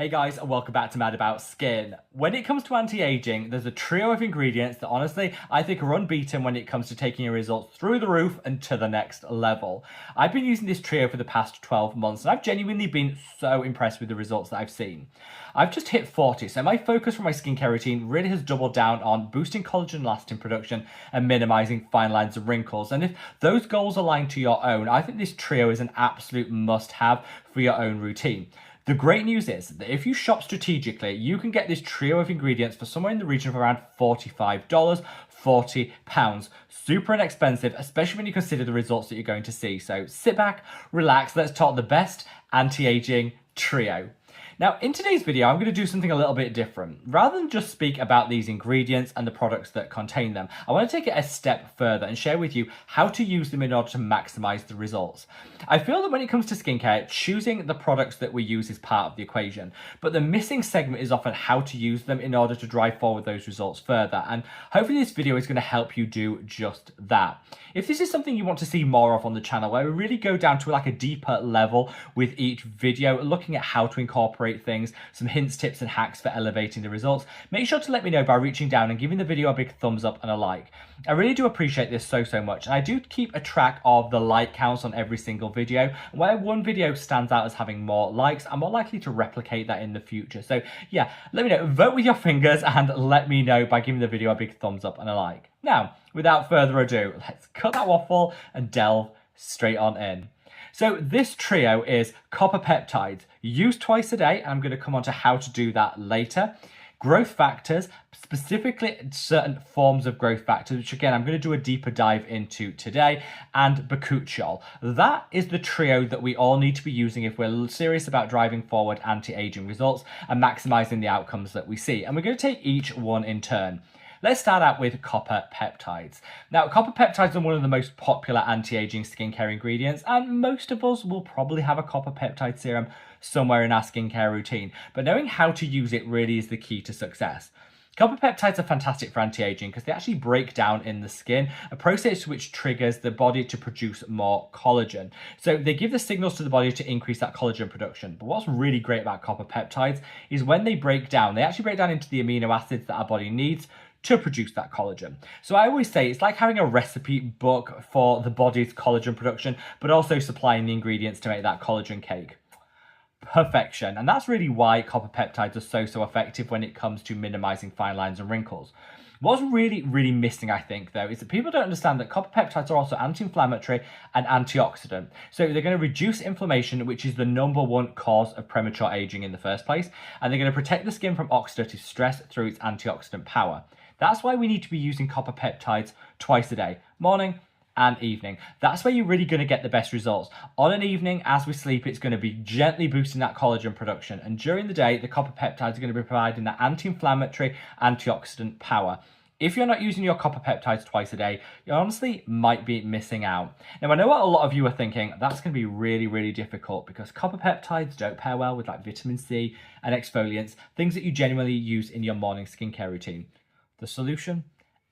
Hey guys, and welcome back to Mad About Skin. When it comes to anti-aging, there's a trio of ingredients that honestly I think are unbeaten when it comes to taking your results through the roof and to the next level. I've been using this trio for the past 12 months and I've genuinely been so impressed with the results that I've seen. I've just hit 40, so my focus for my skincare routine really has doubled down on boosting collagen elastin production and minimizing fine lines and wrinkles. And if those goals align to your own, I think this trio is an absolute must-have for your own routine. The great news is that if you shop strategically, you can get this trio of ingredients for somewhere in the region of around $45, £40. Super inexpensive, especially when you consider the results that you're going to see. So sit back, relax, let's talk the best anti-aging trio. Now, in today's video, I'm going to do something a little bit different. Rather than just speak about these ingredients and the products that contain them, I want to take it a step further and share with you how to use them in order to maximize the results. I feel that when it comes to skincare, choosing the products that we use is part of the equation, but the missing segment is often how to use them in order to drive forward those results further. And hopefully this video is going to help you do just that. If this is something you want to see more of on the channel, where we really go down to like a deeper level with each video, looking at how to incorporate things, some hints, tips and hacks for elevating the results, make sure to let me know by reaching down and giving the video a big thumbs up and a like. I really do appreciate this so much, and I do keep a track of the like counts on every single video. Where one video stands out as having more likes, I'm more likely to replicate that in the future. So yeah, let me know, vote with your fingers and let me know by giving the video a big thumbs up and a like. Now, without further ado, let's cut that waffle and delve straight on in. So this trio is copper peptides, used twice a day, and I'm going to come on to how to do that later. Growth factors, specifically certain forms of growth factors, which again, I'm going to do a deeper dive into today, and bakuchiol. That is the trio that we all need to be using if we're serious about driving forward anti-aging results and maximizing the outcomes that we see. And we're going to take each one in turn. Let's start out with copper peptides. Now, copper peptides are one of the most popular anti-aging skincare ingredients, and most of us will probably have a copper peptide serum somewhere in our skincare routine, but knowing how to use it really is the key to success. Copper peptides are fantastic for anti-aging because they actually break down in the skin, a process which triggers the body to produce more collagen. So they give the signals to the body to increase that collagen production. But what's really great about copper peptides is when they break down, they actually break down into the amino acids that our body needs to produce that collagen. So I always say it's like having a recipe book for the body's collagen production, but also supplying the ingredients to make that collagen cake. Perfection. And that's really why copper peptides are so effective when it comes to minimizing fine lines and wrinkles. What's really missing, I think, though, is that people don't understand that copper peptides are also anti-inflammatory and antioxidant. So they're going to reduce inflammation, which is the #1 cause of premature aging in the first place, and they're going to protect the skin from oxidative stress through its antioxidant power. That's why we need to be using copper peptides twice a day, morning and evening. That's where you're really going to get the best results. On an evening, as we sleep, it's going to be gently boosting that collagen production. And during the day, the copper peptides are going to be providing that anti-inflammatory, antioxidant power. If you're not using your copper peptides twice a day, you honestly might be missing out. Now, I know what a lot of you are thinking, that's going to be really difficult because copper peptides don't pair well with like vitamin C and exfoliants, things that you genuinely use in your morning skincare routine. The solution?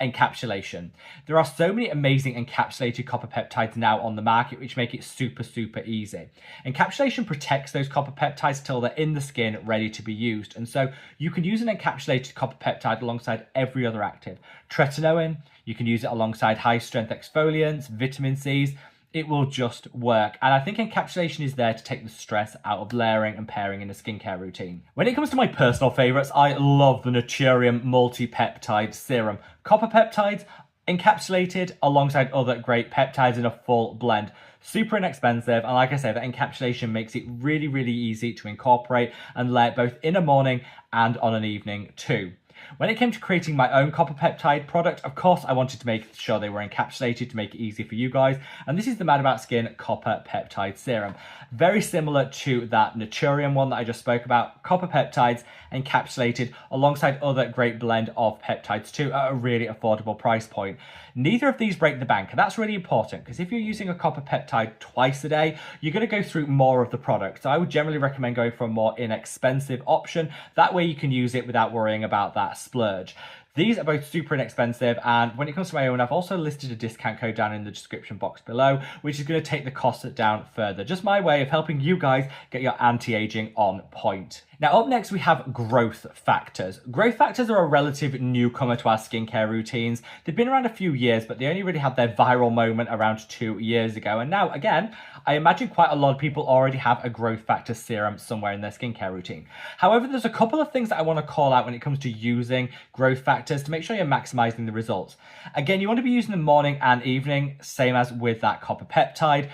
Encapsulation. There are so many amazing encapsulated copper peptides now on the market, which make it super easy. Encapsulation protects those copper peptides till they're in the skin ready to be used. And so you can use an encapsulated copper peptide alongside every other active. Tretinoin, you can use it alongside high strength exfoliants, vitamin C's. It will just work. And I think encapsulation is there to take the stress out of layering and pairing in a skincare routine. When it comes to my personal favorites, I love the Naturium multi-peptide serum. Copper peptides encapsulated alongside other great peptides in a full blend. Super inexpensive, and like I say, that encapsulation makes it really easy to incorporate and layer both in a morning and on an evening too. When it came to creating my own copper peptide product, of course, I wanted to make sure they were encapsulated to make it easy for you guys. And this is the Mad About Skin Copper Peptide Serum. Very similar to that Naturium one that I just spoke about. Copper peptides encapsulated alongside other great blend of peptides too at a really affordable price point. Neither of these break the bank, and that's really important because if you're using a copper peptide twice a day, you're going to go through more of the product. So I would generally recommend going for a more inexpensive option. That way you can use it without worrying about that splurge. These are both super inexpensive, and when it comes to my own, I've also listed a discount code down in the description box below, which is going to take the cost down further. Just my way of helping you guys get your anti-aging on point. Now, up next, we have growth factors. Growth factors are a relative newcomer to our skincare routines. They've been around a few years, but they only really had their viral moment around 2 years ago. And now, again, I imagine quite a lot of people already have a growth factor serum somewhere in their skincare routine. However, there's a couple of things that I want to call out when it comes to using growth factors to make sure you're maximizing the results. Again, you want to be using them morning and evening, same as with that copper peptide.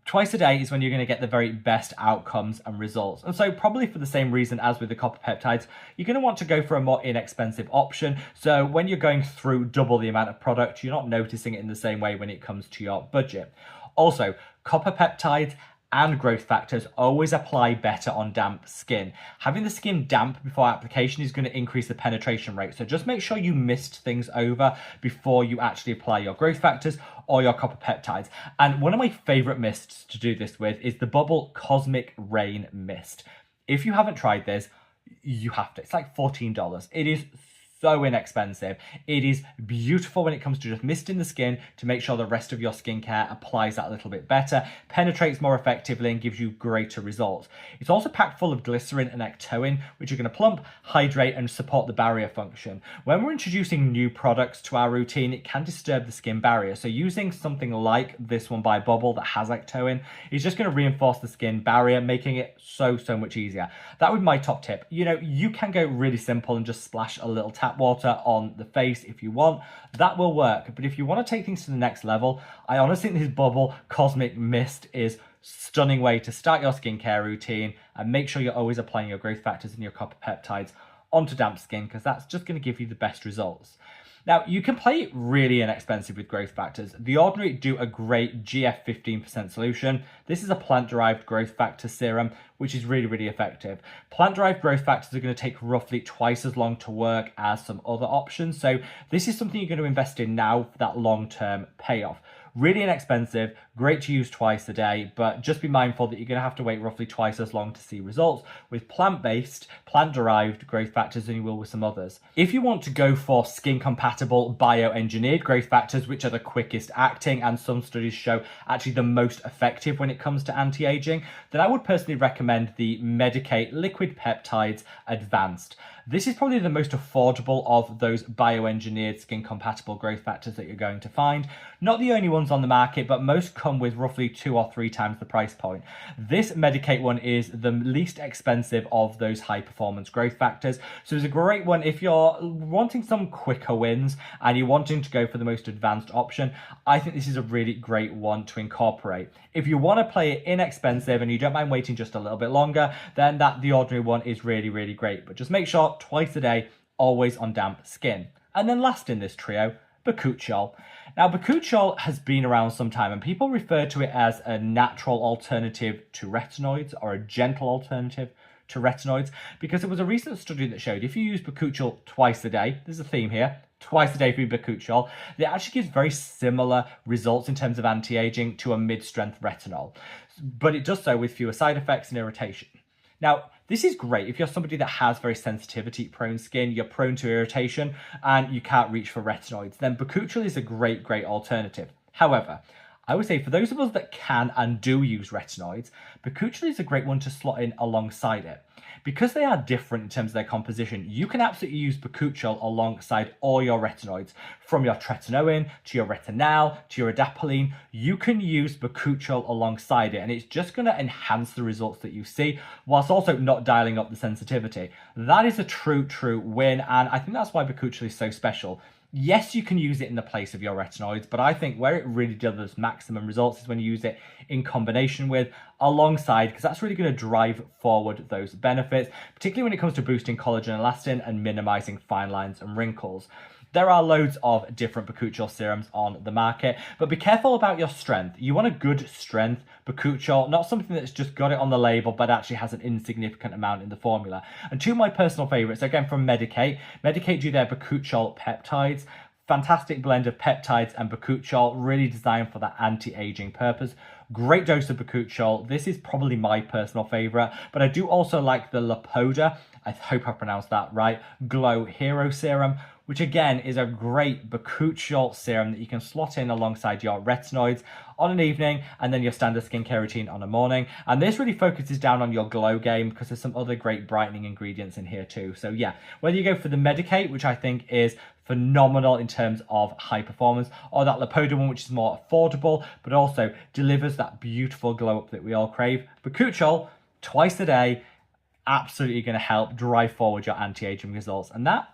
Twice a day is when you're going to get the very best outcomes and results. And so probably for the same reason as with the copper peptides, you're going to want to go for a more inexpensive option. So when you're going through double the amount of product, you're not noticing it in the same way when it comes to your budget. Also, copper peptides and growth factors always apply better on damp skin. Having the skin damp before application is going to increase the penetration rate. So just make sure you mist things over before you actually apply your growth factors or your copper peptides. And one of my favorite mists to do this with is the Bubble Cosmic Rain Mist. If you haven't tried this, you have to. It's like $14. It is so inexpensive. It is beautiful when it comes to just misting the skin to make sure the rest of your skincare applies that a little bit better, penetrates more effectively, and gives you greater results. It's also packed full of glycerin and ectoin, which are going to plump, hydrate, and support the barrier function. When we're introducing new products to our routine, it can disturb the skin barrier. So using something like this one by Bubble that has ectoin is just going to reinforce the skin barrier, making it so much easier. That would be my top tip. You know, you can go really simple and just splash a little tap water on the face if you want. That will work. But if you want to take things to the next level, I honestly think this Bubble Cosmic Mist is stunning way to start your skincare routine, and make sure you're always applying your growth factors and your copper peptides onto damp skin, because that's just going to give you the best results. Now, you can play it really inexpensive with growth factors. The Ordinary do a great GF 15% solution. This is a plant-derived growth factor serum, which is really effective. Plant-derived growth factors are going to take roughly twice as long to work as some other options. So this is something you're going to invest in now for that long-term payoff. Really inexpensive, great to use twice a day, but just be mindful that you're going to have to wait roughly twice as long to see results with plant-based, plant-derived growth factors than you will with some others. If you want to go for skin-compatible, bioengineered growth factors, which are the quickest acting and some studies show actually the most effective when it comes to anti-aging, then I would personally recommend the Medik8 Liquid Peptides Advanced. This is probably the most affordable of those bioengineered skin-compatible growth factors that you're going to find. Not the only ones on the market, but most come with roughly 2 or 3 times the price point. This Medik8 one is the least expensive of those high-performance growth factors, so it's a great one if you're wanting some quicker wins and you're wanting to go for the most advanced option. I think this is a really great one to incorporate. If you want to play it inexpensive and you don't mind waiting just a little bit longer, then the Ordinary one is really great. But just make sure twice a day, always on damp skin. And then last in this trio, bakuchiol. Now, bakuchiol has been around some time, and people refer to it as a natural alternative to retinoids, or a gentle alternative to retinoids, because there was a recent study that showed if you use bakuchiol twice a day, there's a theme here, twice a day for bakuchiol, it actually gives very similar results in terms of anti-aging to a mid-strength retinol, but it does so with fewer side effects and irritation. Now, this is great if you're somebody that has very sensitivity-prone skin, you're prone to irritation, and you can't reach for retinoids, then bakuchiol is a great alternative. However, I would say for those of us that can and do use retinoids, bakuchiol is a great one to slot in alongside it. Because they are different in terms of their composition, you can absolutely use bakuchiol alongside all your retinoids. From your tretinoin, to your retinal, to your adapalene, you can use bakuchiol alongside it, and it's just going to enhance the results that you see, whilst also not dialing up the sensitivity. That is a true win, and I think that's why bakuchiol is so special. Yes, you can use it in the place of your retinoids, but I think where it really delivers maximum results is when you use it in combination with, alongside, because that's really going to drive forward those benefits, particularly when it comes to boosting collagen and elastin and minimizing fine lines and wrinkles. There are loads of different bakuchiol serums on the market, but be careful about your strength. You want a good strength bakuchiol, not something that's just got it on the label but actually has an insignificant amount in the formula. And two of my personal favorites, again from Medik8. Medik8 do their bakuchiol peptides. Fantastic blend of peptides and bakuchiol, really designed for that anti-aging purpose. Great dose of bakuchiol. This is probably my personal favorite, but I do also like the Lapoda, I hope I pronounced that right, Glow Hero Serum. which again is a great bakuchiol serum that you can slot in alongside your retinoids on an evening and then your standard skincare routine on a morning. And this really focuses down on your glow game because there's some other great brightening ingredients in here too. So yeah, whether you go for the Medicate, which I think is phenomenal in terms of high performance, or that Lipoda one, which is more affordable, but also delivers that beautiful glow up that we all crave, bakuchiol, twice a day, absolutely going to help drive forward your anti-aging results. And that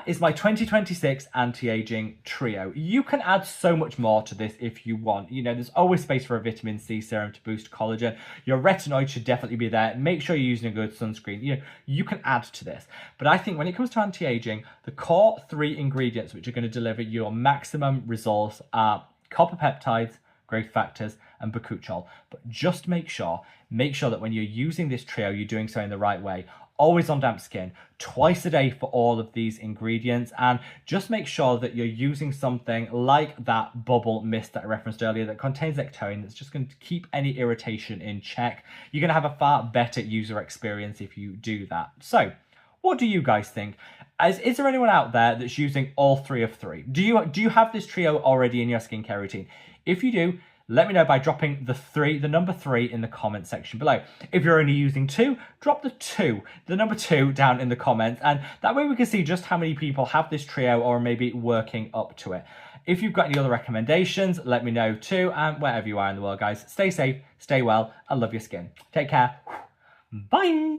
is my 2026 anti-aging trio. You can add so much more to this if you want. You know, there's always space for a vitamin C serum to boost collagen. Your retinoid should definitely be there. Make sure you're using a good sunscreen. You know, you can add to this. But I think when it comes to anti-aging, the core 3 ingredients which are going to deliver your maximum results are copper peptides, growth factors, and bakuchiol. But just make sure that when you're using this trio, you're doing so in the right way. Always on damp skin, twice a day for all of these ingredients, and just make sure that you're using something like that bubble mist that I referenced earlier that contains ectoin that's just going to keep any irritation in check. You're going to have a far better user experience if you do that. So what do you guys think? Is there anyone out there that's using all 3 of 3? Do you have this trio already in your skincare routine? If you do, let me know by dropping the number 3 in the comment section below. If you're only using 2, drop the number 2 down in the comments, and that way we can see just how many people have this trio or maybe working up to it. If you've got any other recommendations, let me know too, and wherever you are in the world, guys, stay safe, stay well, and love your skin. Take care. Bye.